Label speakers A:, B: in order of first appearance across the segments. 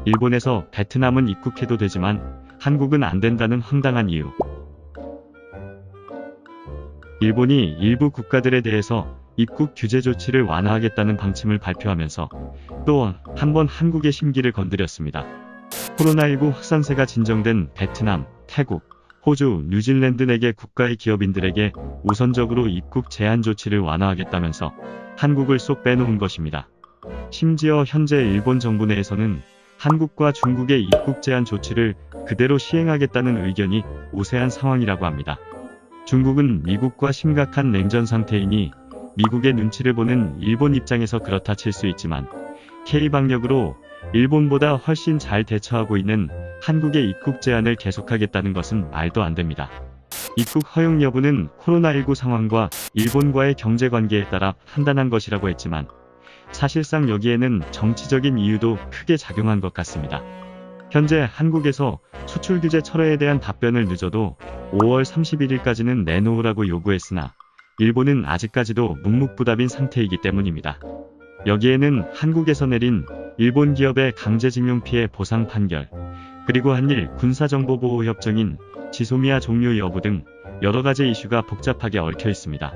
A: 일본에서 베트남은 입국해도 되지만 한국은 안 된다는 황당한 이유. 일본이 일부 국가들에 대해서 입국 규제 조치를 완화하겠다는 방침을 발표하면서 또 한 번 한국의 심기를 건드렸습니다. 코로나19 확산세가 진정된 베트남, 태국, 호주, 뉴질랜드 4개 국가의 기업인들에게 우선적으로 입국 제한 조치를 완화하겠다면서 한국을 쏙 빼놓은 것입니다. 심지어 현재 일본 정부 내에서는 한국과 중국의 입국 제한 조치를 그대로 시행하겠다는 의견이 우세한 상황이라고 합니다. 중국은 미국과 심각한 냉전 상태이니 미국의 눈치를 보는 일본 입장에서 그렇다 칠 수 있지만 K방역으로 일본보다 훨씬 잘 대처하고 있는 한국의 입국 제한을 계속하겠다는 것은 말도 안 됩니다. 입국 허용 여부는 코로나19 상황과 일본과의 경제관계에 따라 판단한 것이라고 했지만 사실상 여기에는 정치적인 이유도 크게 작용한 것 같습니다. 현재 한국에서 수출 규제 철회에 대한 답변을 늦어도 5월 31일까지는 내놓으라고 요구했으나 일본은 아직까지도 묵묵부답인 상태이기 때문입니다. 여기에는 한국에서 내린 일본 기업의 강제징용 피해 보상 판결, 그리고 한일 군사정보보호협정인 지소미아 종료 여부 등 여러가지 이슈가 복잡하게 얽혀 있습니다.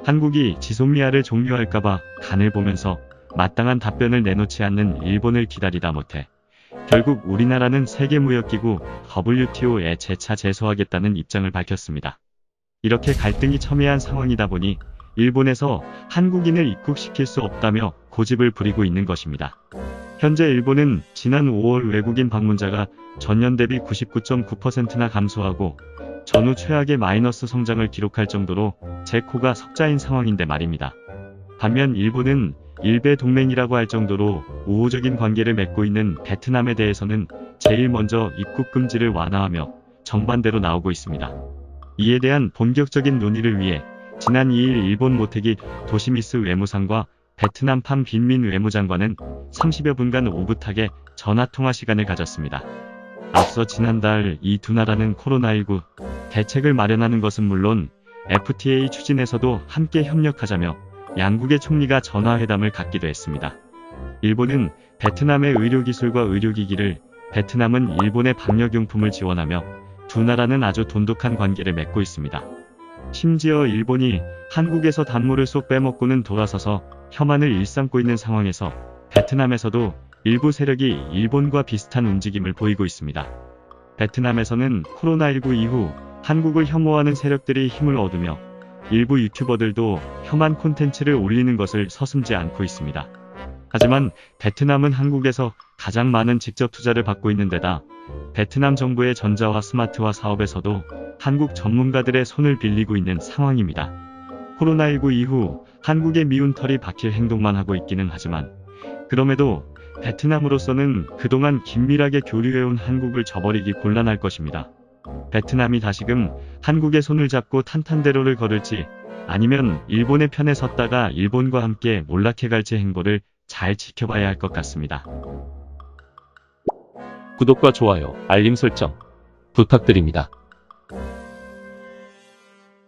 A: 한국이 지소미아를 종료할까봐 간을 보면서 마땅한 답변을 내놓지 않는 일본을 기다리다 못해 결국 우리나라는 세계무역기구 WTO에 재차 제소하겠다는 입장을 밝혔습니다. 이렇게 갈등이 첨예한 상황이다 보니 일본에서 한국인을 입국시킬 수 없다며 고집을 부리고 있는 것입니다. 현재 일본은 지난 5월 외국인 방문자가 전년 대비 99.9%나 감소하고 전후 최악의 마이너스 성장을 기록할 정도로 재코가 석자인 상황인데 말입니다. 반면 일본은 일베 동맹이라고 할 정도로 우호적인 관계를 맺고 있는 베트남에 대해서는 제일 먼저 입국 금지를 완화하며 정반대로 나오고 있습니다. 이에 대한 본격적인 논의를 위해 지난 2일 일본 모테기 도시미스 외무상과 베트남 팜 빈민 외무장관은 30여 분간 오붓하게 전화통화 시간을 가졌습니다. 앞서 지난달 이 두 나라는 코로나19 대책을 마련하는 것은 물론 FTA 추진에서도 함께 협력하자며 양국의 총리가 전화회담을 갖기도 했습니다. 일본은 베트남의 의료기술과 의료기기를, 베트남은 일본의 방역용품을 지원하며 두 나라는 아주 돈독한 관계를 맺고 있습니다. 심지어 일본이 한국에서 단물을 쏙 빼먹고는 돌아서서 혐한을 일삼고 있는 상황에서 베트남에서도 일부 세력이 일본과 비슷한 움직임을 보이고 있습니다. 베트남에서는 코로나19 이후 한국을 혐오하는 세력들이 힘을 얻으며 일부 유튜버들도 혐한 콘텐츠를 올리는 것을 서슴지 않고 있습니다. 하지만 베트남은 한국에서 가장 많은 직접 투자를 받고 있는 데다 베트남 정부의 전자화 스마트화 사업에서도 한국 전문가들의 손을 빌리고 있는 상황입니다. 코로나19 이후 한국의 미운 털이 박힐 행동만 하고 있기는 하지만 그럼에도 베트남으로서는 그동안 긴밀하게 교류해온 한국을 저버리기 곤란할 것입니다. 베트남이 다시금 한국의 손을 잡고 탄탄대로를 걸을지 아니면 일본의 편에 섰다가 일본과 함께 몰락해갈지 행보를 잘 지켜봐야 할 것 같습니다.
B: 구독과 좋아요, 알림 설정 부탁드립니다.